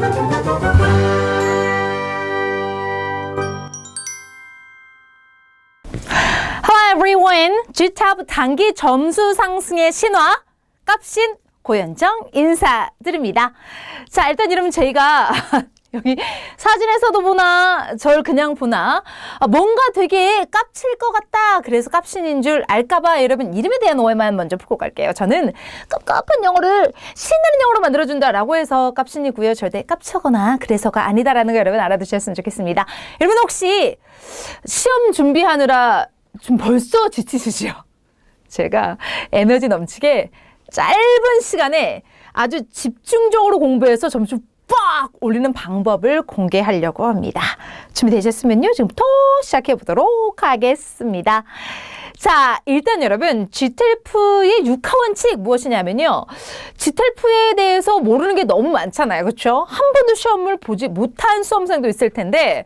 Hello everyone. GTAB 단기 점수 상승의 신화 깝신 고현정 인사드립니다. 자, 일단 여러분 저희가 여기 사진에서도 보나 절 그냥 보나 뭔가 되게 깝칠 것 같다. 그래서 깝신인 줄 알까봐 여러분 이름에 대한 오해만 먼저 풀고 갈게요. 저는 깝깝한 영어를 신나는 영어로 만들어준다라고 해서 깝신이고요. 절대 깝쳐거나 그래서가 아니다라는 거 여러분 알아두셨으면 좋겠습니다. 여러분 혹시 시험 준비하느라 좀 벌써 지치시죠? 제가 에너지 넘치게 짧은 시간에 아주 집중적으로 공부해서 점수 빡 올리는 방법을 공개하려고 합니다. 준비되셨으면요. 지금부터 시작해 보도록 하겠습니다. 자, 일단 여러분 GTALF의 6화 원칙 무엇이냐면요. GTALF에 대해서 모르는 게 너무 많잖아요. 그렇죠? 한 번도 시험을 보지 못한 수험생도 있을 텐데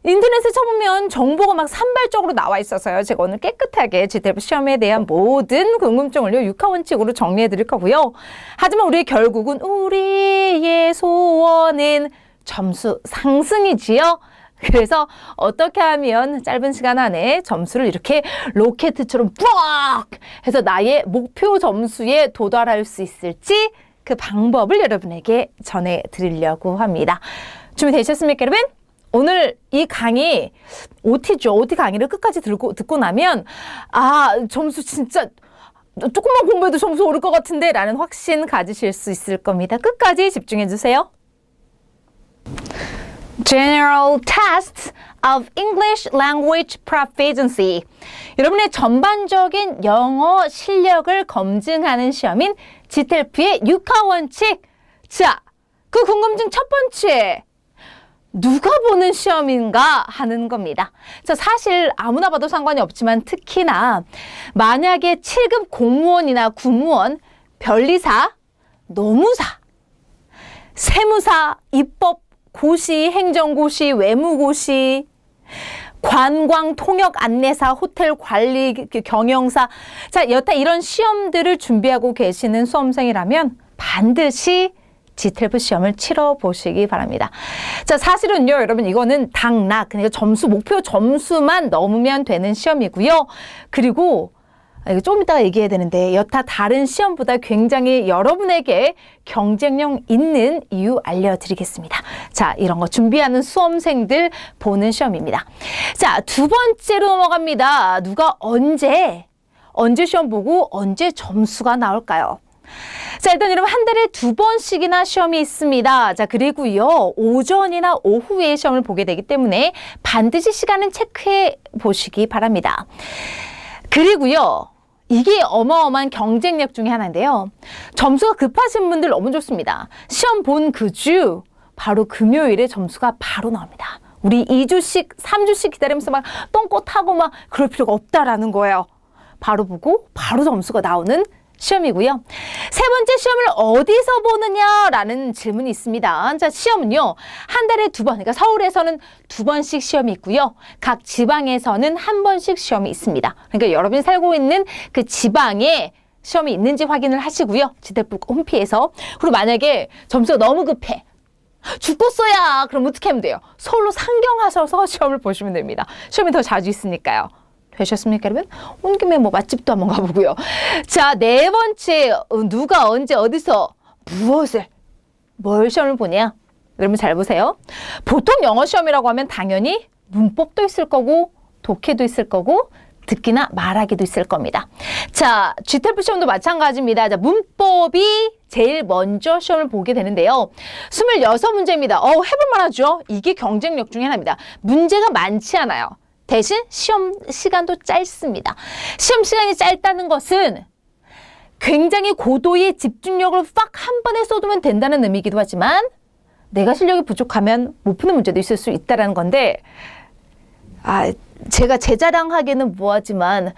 인터넷에 쳐보면 정보가 막 산발적으로 나와 있어서요. 제가 오늘 깨끗하게 GTALF 시험에 대한 모든 궁금증을요 6화 원칙으로 정리해 드릴 거고요. 하지만 우리의 결국은 우리의 소원은 점수 상승이지요. 그래서 어떻게 하면 짧은 시간 안에 점수를 이렇게 로켓처럼 빡 해서 나의 목표 점수에 도달할 수 있을지 그 방법을 여러분에게 전해드리려고 합니다. 준비되셨습니까, 여러분? 오늘 이 강의 OT죠. OT 강의를 끝까지 듣고 나면 점수 진짜 조금만 공부해도 점수 오를 것 같은데 라는 확신 가지실 수 있을 겁니다. 끝까지 집중해 주세요. General Tests of English Language Proficiency. 여러분의 전반적인 영어 실력을 검증하는 시험인 GTALF의 6화 원칙. 자, 그 궁금증 첫 번째. 누가 보는 시험인가 하는 겁니다. 자, 사실 아무나 봐도 상관이 없지만 특히나 만약에 7급 공무원이나 군무원, 변리사, 노무사, 세무사, 입법, 고시, 행정고시, 외무고시, 관광, 통역, 안내사, 호텔 관리, 경영사, 자, 여타 이런 시험들을 준비하고 계시는 수험생이라면 반드시 GTALF 시험을 치러보시기 바랍니다. 자, 사실은요, 여러분, 이거는 당락, 그러니까 점수, 목표 점수만 넘으면 되는 시험이고요. 그리고, 이거 좀 이따가 얘기해야 되는데, 여타 다른 시험보다 굉장히 여러분에게 경쟁력 있는 이유 알려드리겠습니다. 자, 이런 거 준비하는 수험생들 보는 시험입니다. 자, 두 번째로 넘어갑니다. 누가 언제 시험 보고 언제 점수가 나올까요? 자, 일단 여러분 한 달에 2번씩이나 시험이 있습니다. 자, 그리고요 오전이나 오후에 시험을 보게 되기 때문에 반드시 시간은 체크해 보시기 바랍니다. 그리고요 이게 어마어마한 경쟁력 중에 하나인데요. 점수가 급하신 분들 너무 좋습니다. 시험 본 그 주 바로 금요일에 점수가 바로 나옵니다. 우리 2주씩 3주씩 기다리면서 막 똥꼬타고 막 그럴 필요가 없다라는 거예요. 바로 보고 바로 점수가 나오는 시험이고요. 세 번째 시험을 어디서 보느냐라는 질문이 있습니다. 자, 시험은요. 한 달에 2번, 그러니까 서울에서는 2번씩 시험이 있고요. 각 지방에서는 1번씩 시험이 있습니다. 그러니까 여러분이 살고 있는 그 지방에 시험이 있는지 확인을 하시고요. GTALF 홈페이지에서. 그리고 만약에 점수가 너무 급해. 죽겠어야. 그럼 어떻게 하면 돼요? 서울로 상경하셔서 시험을 보시면 됩니다. 시험이 더 자주 있으니까요. 되셨습니까, 여러분? 온 김에 뭐 맛집도 한번 가보고요. 자, 네 번째, 누가 언제 어디서 뭘 시험을 보냐? 여러분 잘 보세요. 보통 영어 시험이라고 하면 당연히 문법도 있을 거고 독해도 있을 거고 듣기나 말하기도 있을 겁니다. 자, GTALF 시험도 마찬가지입니다. 자, 문법이 제일 먼저 시험을 보게 되는데요. 26문제입니다. 해볼만 하죠? 이게 경쟁력 중에 하나입니다. 문제가 많지 않아요. 대신 시험 시간도 짧습니다. 시험 시간이 짧다는 것은 굉장히 고도의 집중력을 빡 한 번에 쏟으면 된다는 의미이기도 하지만 내가 실력이 부족하면 못 푸는 문제도 있을 수 있다는 건데 제가 제 자랑하기는 뭐하지만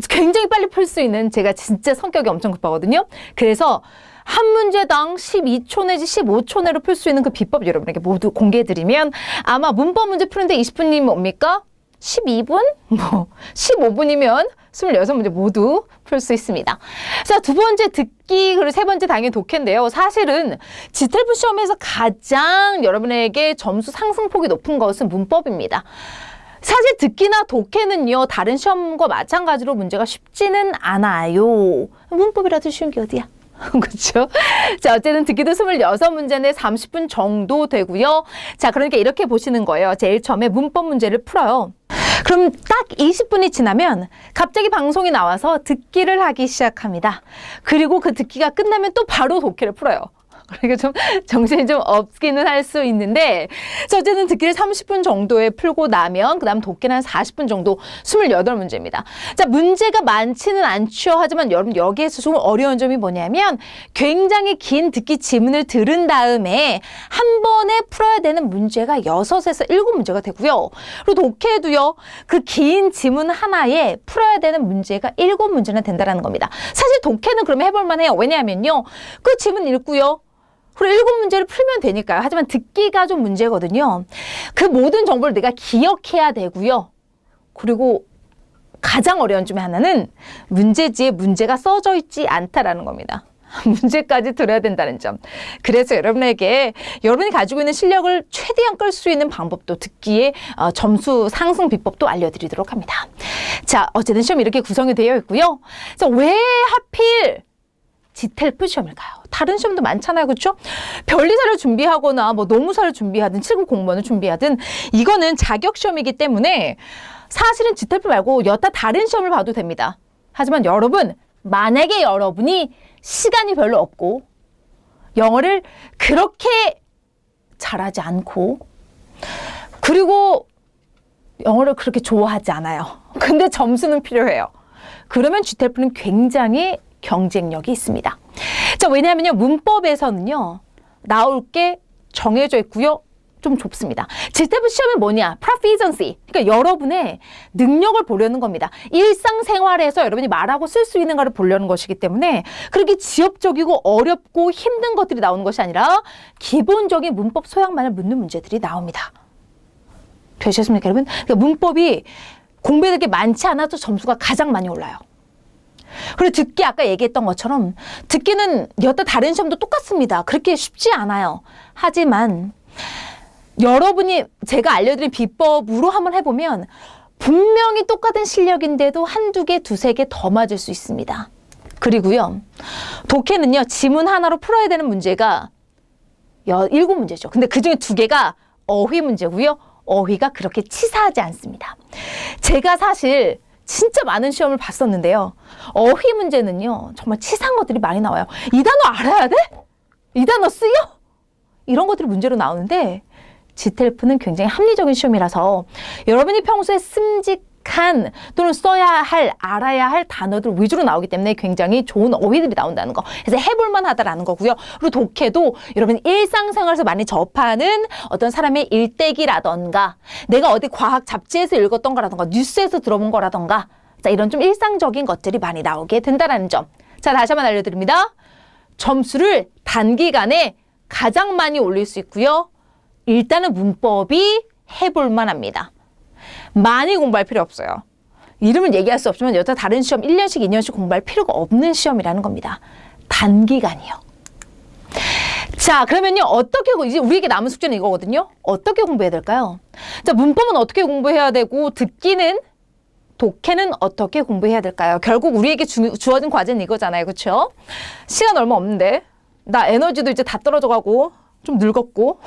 굉장히 빨리 풀 수 있는 제가 진짜 성격이 엄청 급하거든요. 그래서 한 문제당 12초 내지 15초 내로 풀 수 있는 그 비법 여러분에게 모두 공개해드리면 아마 문법 문제 푸는데 20분이면 뭡니까? 12분? 15분이면 26문제 모두 풀 수 있습니다. 자, 두 번째 듣기, 그리고 세 번째 당연히 독해인데요. 사실은 GTLP 시험에서 가장 여러분에게 점수 상승폭이 높은 것은 문법입니다. 사실 듣기나 독해는요, 다른 시험과 마찬가지로 문제가 쉽지는 않아요. 문법이라도 쉬운 게 어디야? 그렇죠? 자, 어쨌든 듣기도 26문제 내 30분 정도 되고요. 자, 그러니까 이렇게 보시는 거예요. 제일 처음에 문법 문제를 풀어요. 그럼 딱 20분이 지나면 갑자기 방송이 나와서 듣기를 하기 시작합니다. 그리고 그 듣기가 끝나면 또 바로 독해를 풀어요. 그러니까 좀 정신이 좀 없기는 할 수 있는데, 자, 어쨌든 듣기를 30분 정도에 풀고 나면 그 다음 독해는 한 40분 정도 28문제입니다. 자, 문제가 많지는 않죠. 하지만 여러분 여기에서 좀 어려운 점이 뭐냐면 굉장히 긴 듣기 지문을 들은 다음에 한 번에 풀어야 되는 문제가 6에서 7문제가 되고요. 그리고 독해도요, 그 긴 지문 하나에 풀어야 되는 문제가 7문제나 된다는 겁니다. 사실 독해는 그러면 해볼만 해요. 왜냐하면요, 그 지문 읽고요, 그리고 7문제를 풀면 되니까요. 하지만 듣기가 좀 문제거든요. 그 모든 정보를 내가 기억해야 되고요. 그리고 가장 어려운 점의 하나는 문제지에 문제가 써져 있지 않다라는 겁니다. 문제까지 들어야 된다는 점. 그래서 여러분이 가지고 있는 실력을 최대한 끌 수 있는 방법도, 듣기의 점수 상승 비법도 알려드리도록 합니다. 자, 어쨌든 시험이 이렇게 구성이 되어 있고요. 자, 왜 하필 GTLP 시험일까요? 다른 시험도 많잖아요. 그렇죠? 변리사를 준비하거나 뭐 노무사를 준비하든 7급 공무원을 준비하든 이거는 자격 시험이기 때문에 사실은 GTLP 말고 여타 다른 시험을 봐도 됩니다. 하지만 여러분, 만약에 여러분이 시간이 별로 없고 영어를 그렇게 잘하지 않고 그리고 영어를 그렇게 좋아하지 않아요. 근데 점수는 필요해요. 그러면 GTLP는 굉장히 경쟁력이 있습니다. 자, 왜냐하면요, 문법에서는요, 나올 게 정해져 있고요, 좀 좁습니다. GTLP 시험이 뭐냐? proficiency. 그러니까 여러분의 능력을 보려는 겁니다. 일상생활에서 여러분이 말하고 쓸 수 있는 거를 보려는 것이기 때문에 그렇게 지엽적이고 어렵고 힘든 것들이 나오는 것이 아니라 기본적인 문법 소양만을 묻는 문제들이 나옵니다. 되셨습니까, 여러분? 그러니까 문법이 공부해야 될 게 많지 않아도 점수가 가장 많이 올라요. 그리고 듣기, 아까 얘기했던 것처럼 듣기는 여타 다른 시험도 똑같습니다. 그렇게 쉽지 않아요. 하지만 여러분이 제가 알려드린 비법으로 한번 해보면 분명히 똑같은 실력인데도 한두 개, 두세 개 더 맞을 수 있습니다. 그리고요, 독해는요, 지문 하나로 풀어야 되는 문제가 7문제죠. 근데 그중에 2개가 어휘 문제고요. 어휘가 그렇게 치사하지 않습니다. 제가 사실 진짜 많은 시험을 봤었는데요. 어휘 문제는요, 정말 치사한 것들이 많이 나와요. 이 단어 알아야 돼? 이 단어 쓰여? 이런 것들이 문제로 나오는데 GTLP는 굉장히 합리적인 시험이라서 여러분이 평소에 씀직한 또는 써야 할, 알아야 할 단어들 위주로 나오기 때문에 굉장히 좋은 어휘들이 나온다는 거. 그래서 해볼만 하다라는 거고요. 그리고 독해도 여러분 일상생활에서 많이 접하는 어떤 사람의 일대기라던가 내가 어디 과학 잡지에서 읽었던 거라던가 뉴스에서 들어본 거라던가 자, 이런 좀 일상적인 것들이 많이 나오게 된다는 점. 자, 다시 한번 알려드립니다. 점수를 단기간에 가장 많이 올릴 수 있고요. 일단은 문법이 해볼만 합니다. 많이 공부할 필요 없어요. 이름은 얘기할 수 없지만 여타 다른 시험 1년씩, 2년씩 공부할 필요가 없는 시험이라는 겁니다. 단기간이요. 자, 그러면요, 어떻게, 이제 우리에게 남은 숙제는 이거거든요. 어떻게 공부해야 될까요? 자, 문법은 어떻게 공부해야 되고, 듣기는, 독해는 어떻게 공부해야 될까요? 결국 우리에게 주어진 과제는 이거잖아요. 그렇죠? 시간 얼마 없는데, 나 에너지도 이제 다 떨어져가고, 좀 늙었고,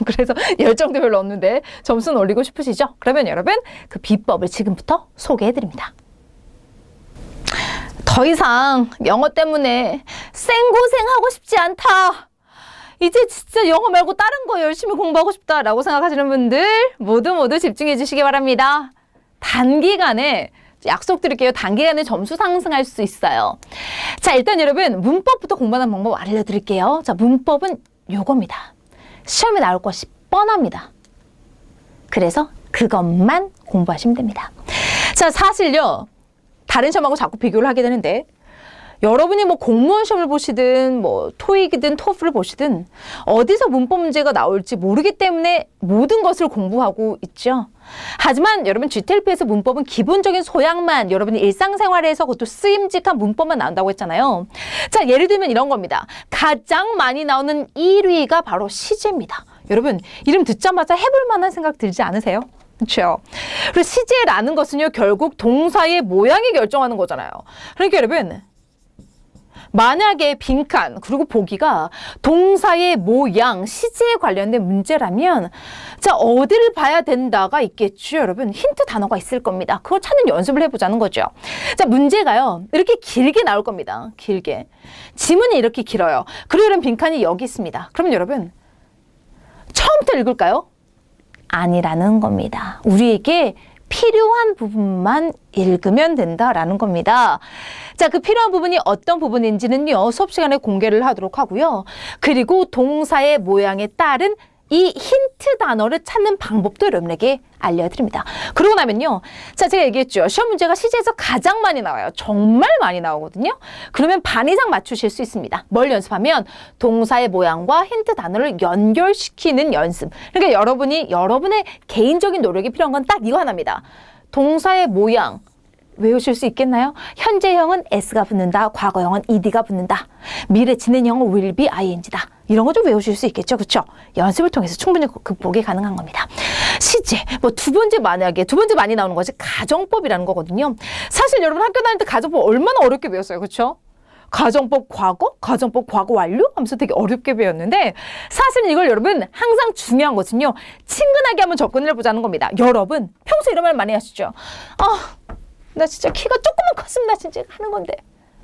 그래서 열정도 별로 없는데 점수는 올리고 싶으시죠? 그러면 여러분 그 비법을 지금부터 소개해드립니다. 더 이상 영어 때문에 생고생하고 싶지 않다. 이제 진짜 영어 말고 다른 거 열심히 공부하고 싶다라고 생각하시는 분들 모두 집중해 주시기 바랍니다. 단기간에 약속드릴게요. 단기간에 점수 상승할 수 있어요. 자, 일단 여러분 문법부터 공부하는 방법 알려드릴게요. 자, 문법은 요겁니다. 시험에 나올 것이 뻔합니다. 그래서 그것만 공부하시면 됩니다. 자, 사실요, 다른 시험하고 자꾸 비교를 하게 되는데 여러분이 뭐 공무원 시험을 보시든 뭐 토익이든 토플을 보시든 어디서 문법 문제가 나올지 모르기 때문에 모든 것을 공부하고 있죠. 하지만 여러분 GTLP에서 문법은 기본적인 소양만 여러분이 일상생활에서 그것도 쓰임직한 문법만 나온다고 했잖아요. 자, 예를 들면 이런 겁니다. 가장 많이 나오는 1위가 바로 시제입니다. 여러분 이름 듣자마자 해볼 만한 생각 들지 않으세요? 그렇죠. 그리고 시제라는 것은요 결국 동사의 모양이 결정하는 거잖아요. 그러니까 여러분 만약에 빈칸 그리고 보기가 동사의 모양, 시제에 관련된 문제라면 자 어디를 봐야 된다가 있겠죠. 여러분 힌트 단어가 있을 겁니다. 그걸 찾는 연습을 해보자는 거죠. 자 문제가요 이렇게 길게 나올 겁니다. 길게. 지문이 이렇게 길어요. 그리고 이런 빈칸이 여기 있습니다. 그러면 여러분 처음부터 읽을까요? 아니라는 겁니다. 우리에게 필요한 부분만 읽으면 된다라는 겁니다. 자, 그 필요한 부분이 어떤 부분인지는요, 수업 시간에 공개를 하도록 하고요. 그리고 동사의 모양에 따른 이 힌트 단어를 찾는 방법도 여러분에게 알려드립니다. 그러고 나면요. 자, 제가 얘기했죠. 시험 문제가 시제에서 가장 많이 나와요. 정말 많이 나오거든요. 그러면 반 이상 맞추실 수 있습니다. 뭘 연습하면 동사의 모양과 힌트 단어를 연결시키는 연습. 그러니까 여러분의 개인적인 노력이 필요한 건 딱 이거 하나입니다. 동사의 모양. 외우실 수 있겠나요? 현재형은 s가 붙는다. 과거형은 ed가 붙는다. 미래 진행형은 will be ing다. 이런 거 좀 외우실 수 있겠죠. 그렇죠? 연습을 통해서 충분히 극복이 가능한 겁니다. 시제. 뭐 두 번째 많이 나오는 것이 가정법이라는 거거든요. 사실 여러분 학교 다닐 때 가정법 얼마나 어렵게 배웠어요. 그렇죠? 가정법 과거 완료 하면서 되게 어렵게 배웠는데 사실 이걸 여러분 항상 중요한 것은요. 친근하게 한번 접근을 해보자는 겁니다. 여러분 평소에 이런 말 많이 하시죠? 나 진짜 키가 조금만 컸으면 나 진짜 하는 건데.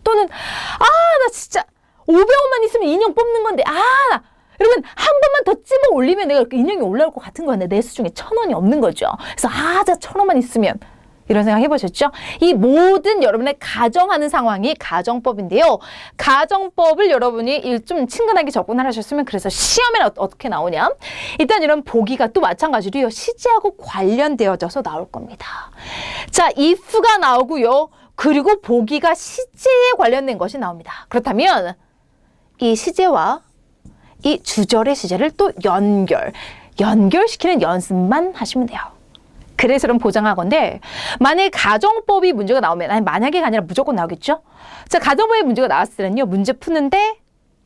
또는 나 진짜 500원만 있으면 인형 뽑는 건데. 여러분 한 번만 더 찝어 올리면 내가 인형이 올라올 것 같은 거야. 내 수중에 1,000원이 없는 거죠. 그래서 1,000원만 있으면. 이런 생각 해보셨죠? 이 모든 여러분의 가정하는 상황이 가정법인데요. 가정법을 여러분이 좀 친근하게 접근을 하셨으면 그래서 시험에는 어떻게 나오냐? 일단 이런 보기가 또 마찬가지로요. 시제하고 관련되어져서 나올 겁니다. 자, if가 나오고요. 그리고 보기가 시제에 관련된 것이 나옵니다. 그렇다면 이 시제와 이 주절의 시제를 또 연결시키는 연습만 하시면 돼요. 그래서 그럼 보장하건데 만약에 가정법이 문제가 나오면 아니 만약에가 아니라 무조건 나오겠죠? 자, 가정법의 문제가 나왔을 때는요. 문제 푸는데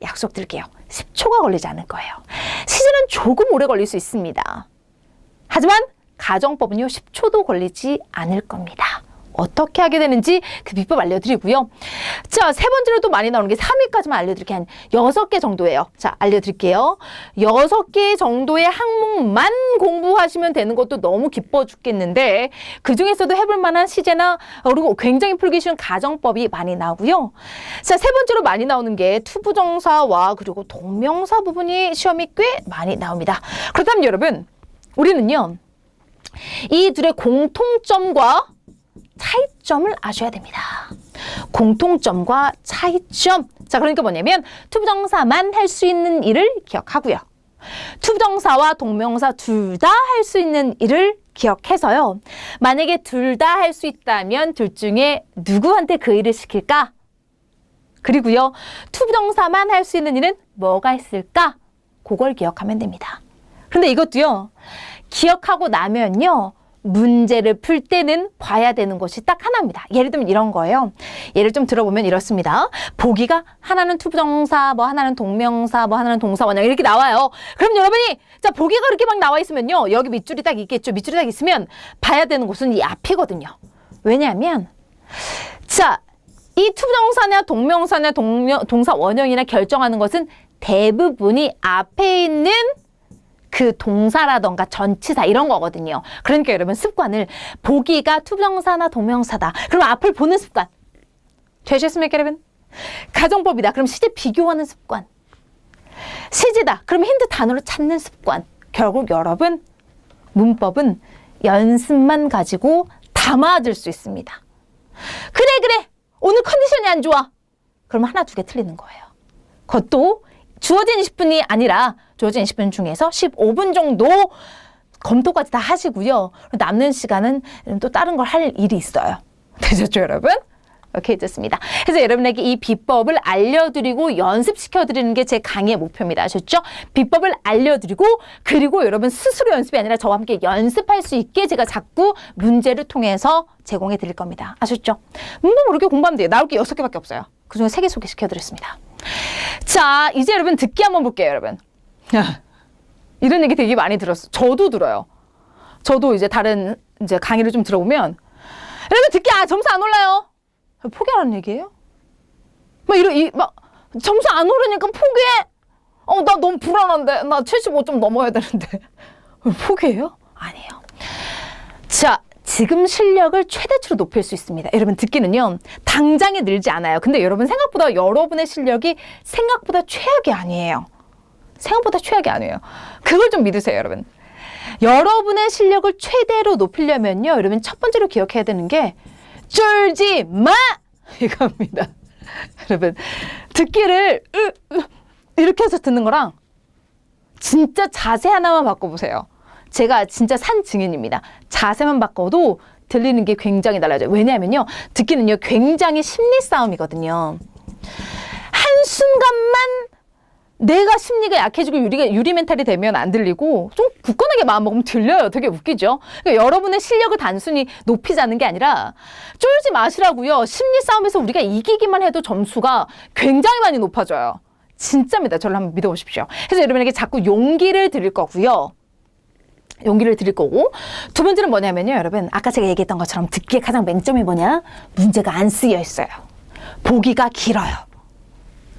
약속드릴게요. 10초가 걸리지 않을 거예요. 시제는 조금 오래 걸릴 수 있습니다. 하지만 가정법은요. 10초도 걸리지 않을 겁니다. 어떻게 하게 되는지 그 비법 알려드리고요. 자, 세 번째로 또 많이 나오는 게 3위까지만 알려드릴게요. 한 6개 정도예요. 자, 알려드릴게요. 6개 정도의 항목만 공부하시면 되는 것도 너무 기뻐 죽겠는데 그 중에서도 해볼 만한 시제나 그리고 굉장히 풀기 쉬운 가정법이 많이 나오고요. 자, 세 번째로 많이 나오는 게 투부정사와 그리고 동명사 부분이 시험이 꽤 많이 나옵니다. 그렇다면 여러분, 우리는요. 이 둘의 공통점과 차이점을 아셔야 됩니다. 공통점과 차이점. 자, 그러니까 뭐냐면 투부정사만 할 수 있는 일을 기억하고요. 투부정사와 동명사 둘 다 할 수 있는 일을 기억해서요. 만약에 둘 다 할 수 있다면 둘 중에 누구한테 그 일을 시킬까? 그리고요. 투부정사만 할 수 있는 일은 뭐가 있을까? 그걸 기억하면 됩니다. 근데 이것도요. 기억하고 나면요. 문제를 풀 때는 봐야 되는 것이 딱 하나입니다. 예를 들면 이런 거예요. 예를 좀 들어보면 이렇습니다. 보기가 하나는 투부정사, 뭐 하나는 동명사, 뭐 하나는 동사 원형 이렇게 나와요. 그럼 여러분이 자 보기가 그렇게 막 나와 있으면요. 여기 밑줄이 딱 있겠죠. 밑줄이 딱 있으면 봐야 되는 곳은 이 앞이거든요. 왜냐하면 자, 이 투부정사냐 동명사냐 동사 원형이나 결정하는 것은 대부분이 앞에 있는 그 동사라던가 전치사 이런 거거든요. 그러니까 여러분 습관을 보기가 투부정사나 동명사다. 그럼 앞을 보는 습관. 되셨습니까 여러분? 가정법이다. 그럼 시제 비교하는 습관. 시제다. 그럼 힌트 단어를 찾는 습관. 결국 여러분 문법은 연습만 가지고 담아줄 수 있습니다. 그래 오늘 컨디션이 안 좋아. 그럼 하나 두 개 틀리는 거예요. 그것도 주어진 20분이 아니라 주어진 20분 중에서 15분 정도 검토까지 다 하시고요. 남는 시간은 또 다른 걸 할 일이 있어요. 되셨죠, 여러분? 이렇게 해줬습니다. 그래서 여러분에게 이 비법을 알려드리고 연습시켜드리는 게 제 강의의 목표입니다. 아셨죠? 비법을 알려드리고 그리고 여러분 스스로 연습이 아니라 저와 함께 연습할 수 있게 제가 자꾸 문제를 통해서 제공해 드릴 겁니다. 아셨죠? 문법 모르게 공부하면 돼요. 나올 게 6개밖에 없어요. 그중에 3개 소개시켜드렸습니다. 자, 이제 여러분 듣기 한번 볼게요, 여러분. 이런 얘기 되게 많이 들었어요. 저도 들어요. 저도 이제 다른 이제 강의를 좀 들어보면 여러분 듣기 점수 안 올라요. 포기하라는 얘기예요? 막 점수 안 오르니까 포기해? 나 너무 불안한데. 나 75점 넘어야 되는데. 포기해요? 아니에요. 자, 지금 실력을 최대치로 높일 수 있습니다. 여러분 듣기는요. 당장에 늘지 않아요. 근데 여러분 생각보다 여러분의 실력이 생각보다 최악이 아니에요. 생각보다 최악이 아니에요. 그걸 좀 믿으세요, 여러분. 여러분의 실력을 최대로 높이려면요. 여러분 첫 번째로 기억해야 되는 게 쫄지 마! 이겁니다. 여러분 듣기를 이렇게 해서 듣는 거랑 진짜 자세 하나만 바꿔보세요. 제가 진짜 산 증인입니다. 자세만 바꿔도 들리는 게 굉장히 달라져요. 왜냐하면요. 듣기는요. 굉장히 심리 싸움이거든요. 한순간만 내가 심리가 약해지고 유리 멘탈이 되면 안 들리고 좀 굳건하게 마음먹으면 들려요. 되게 웃기죠? 그러니까 여러분의 실력을 단순히 높이자는 게 아니라 쫄지 마시라고요. 심리 싸움에서 우리가 이기기만 해도 점수가 굉장히 많이 높아져요. 진짜입니다. 저를 한번 믿어보십시오. 그래서 여러분에게 자꾸 용기를 드릴 거고요. 용기를 드릴 거고 두 번째는 뭐냐면요. 여러분 아까 제가 얘기했던 것처럼 듣기의 가장 맹점이 뭐냐? 문제가 안 쓰여 있어요. 보기가 길어요.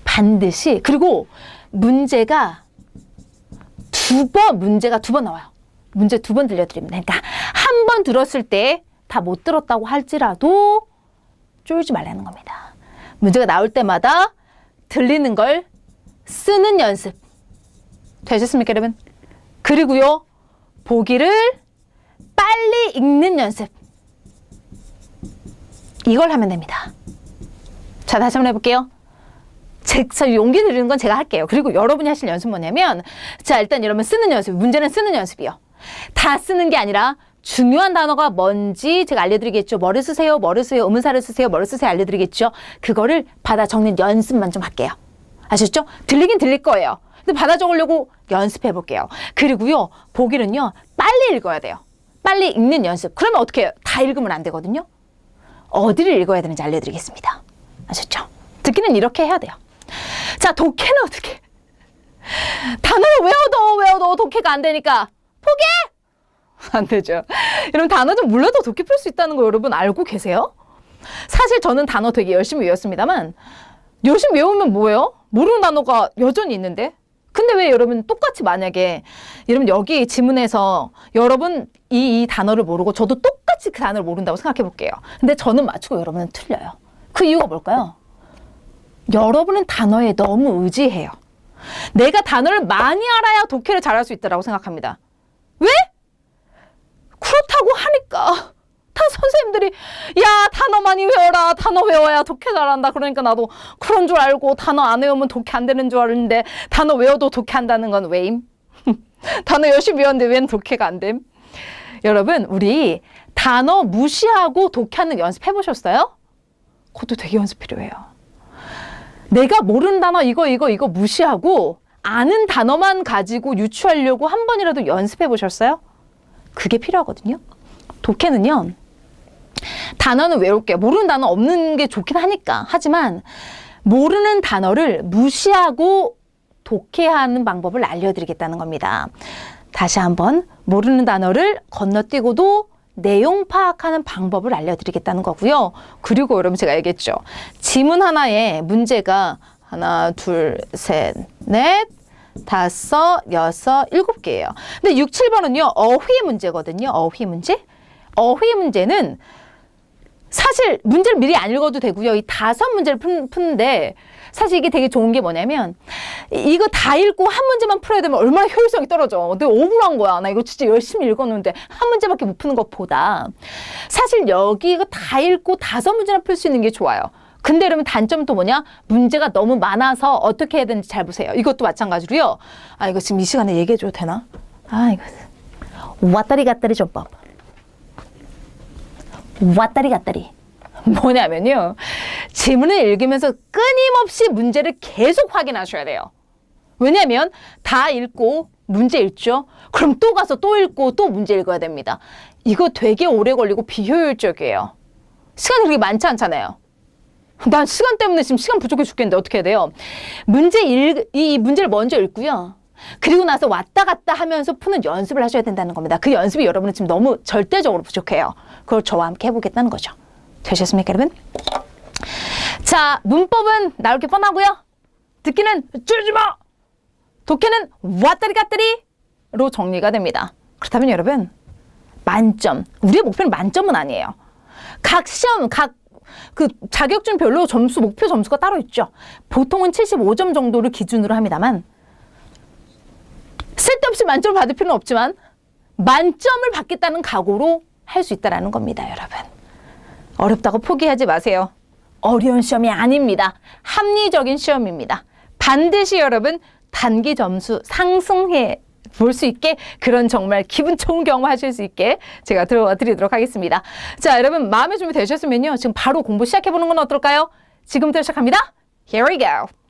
반드시. 그리고 문제가 두 번 나와요. 문제 2번 들려드립니다. 그러니까 한 번 들었을 때 다 못 들었다고 할지라도 쫄지 말라는 겁니다. 문제가 나올 때마다 들리는 걸 쓰는 연습. 되셨습니까, 여러분? 그리고요, 보기를 빨리 읽는 연습. 이걸 하면 됩니다. 자, 다시 한번 해볼게요. 제가 용기 드리는 건 제가 할게요. 그리고 여러분이 하실 연습 뭐냐면, 자, 일단 여러분 쓰는 연습, 문제는 쓰는 연습이요. 다 쓰는 게 아니라 중요한 단어가 뭔지 제가 알려드리겠죠. 뭐를 쓰세요, 뭐를 쓰세요, 의문사를 쓰세요, 뭐를 쓰세요 알려드리겠죠. 그거를 받아 적는 연습만 좀 할게요. 아셨죠? 들리긴 들릴 거예요. 근데 받아 적으려고 연습해 볼게요. 그리고요, 보기는요, 빨리 읽어야 돼요. 빨리 읽는 연습. 그러면 어떻게 해요? 다 읽으면 안 되거든요. 어디를 읽어야 되는지 알려드리겠습니다. 아셨죠? 듣기는 이렇게 해야 돼요. 자, 독해는 어떻게? 단어를 외워도 독해가 안 되니까 포기해! 안 되죠. 여러분 단어 좀 몰라도 독해 풀 수 있다는 거 여러분 알고 계세요? 사실 저는 단어 되게 열심히 외웠습니다만 열심히 외우면 뭐예요? 모르는 단어가 여전히 있는데 근데 왜 여러분 똑같이 만약에 여러분 여기 지문에서 여러분 이 단어를 모르고 저도 똑같이 그 단어를 모른다고 생각해 볼게요. 근데 저는 맞추고 여러분은 틀려요. 그 이유가 뭘까요? 여러분은 단어에 너무 의지해요. 내가 단어를 많이 알아야 독해를 잘할 수 있다고 생각합니다. 왜? 그렇다고 하니까 다 선생님들이 야 단어 많이 외워라. 단어 외워야 독해 잘한다. 그러니까 나도 그런 줄 알고 단어 안 외우면 독해 안 되는 줄 알았는데 단어 외워도 독해한다는 건 왜임? 단어 열심히 외웠는데 왜 독해가 안 됨? 여러분 우리 단어 무시하고 독해하는 연습 해보셨어요? 그것도 되게 연습 필요해요. 내가 모르는 단어 이거 무시하고 아는 단어만 가지고 유추하려고 한 번이라도 연습해 보셨어요? 그게 필요하거든요. 독해는요. 단어는 외울게요. 모르는 단어 없는 게 좋긴 하니까. 하지만 모르는 단어를 무시하고 독해하는 방법을 알려드리겠다는 겁니다. 다시 한번 모르는 단어를 건너뛰고도 내용 파악하는 방법을 알려드리겠다는 거고요. 그리고 여러분 제가 얘기했죠. 지문 하나에 문제가 하나, 둘, 셋, 넷, 다섯, 여섯, 7개예요. 근데 6, 7번은요. 어휘 문제거든요. 어휘 문제. 어휘 문제는 사실 문제를 미리 안 읽어도 되고요. 이 5문제를 푸는데 사실 이게 되게 좋은 게 뭐냐면 이거 다 읽고 한 문제만 풀어야 되면 얼마나 효율성이 떨어져. 내가 억울한 거야. 나 이거 진짜 열심히 읽었는데 한 문제밖에 못 푸는 것보다 사실 여기 이거 다 읽고 5문제나 풀 수 있는 게 좋아요. 근데 여러분 단점은 또 뭐냐? 문제가 너무 많아서 어떻게 해야 되는지 잘 보세요. 이것도 마찬가지로요. 아 이거 지금 이 시간에 얘기해줘도 되나? 아 이거 왔다리 갔다리 전법. 왔다리 갔다리. 뭐냐면요. 지문을 읽으면서 끊임없이 문제를 계속 확인하셔야 돼요. 왜냐하면 다 읽고 문제 읽죠. 그럼 또 가서 또 읽고 또 문제 읽어야 됩니다. 이거 되게 오래 걸리고 비효율적이에요. 시간이 그렇게 많지 않잖아요. 난 시간 때문에 지금 시간 부족해 죽겠는데 어떻게 해야 돼요? 이 문제를 먼저 읽고요. 그리고 나서 왔다 갔다 하면서 푸는 연습을 하셔야 된다는 겁니다. 그 연습이 여러분은 지금 너무 절대적으로 부족해요. 그걸 저와 함께 해보겠다는 거죠. 되셨습니까, 여러분? 자, 문법은 나올 게 뻔하고요. 듣기는 줄이지 마! 독해는 왔다리 갔다리로 정리가 됩니다. 그렇다면 여러분, 만점. 우리의 목표는 만점은 아니에요. 각 시험, 그 자격증별로 목표 점수가 따로 있죠. 보통은 75점 정도를 기준으로 합니다만, 쓸데없이 만점을 받을 필요는 없지만, 만점을 받겠다는 각오로 할 수 있다는 겁니다, 여러분. 어렵다고 포기하지 마세요. 어려운 시험이 아닙니다. 합리적인 시험입니다. 반드시 여러분 단기 점수 상승해 볼 수 있게 그런 정말 기분 좋은 경험 하실 수 있게 제가 들어와 드리도록 하겠습니다. 자, 여러분 마음의 준비 되셨으면요. 지금 바로 공부 시작해 보는 건 어떨까요? 지금부터 시작합니다. Here we go.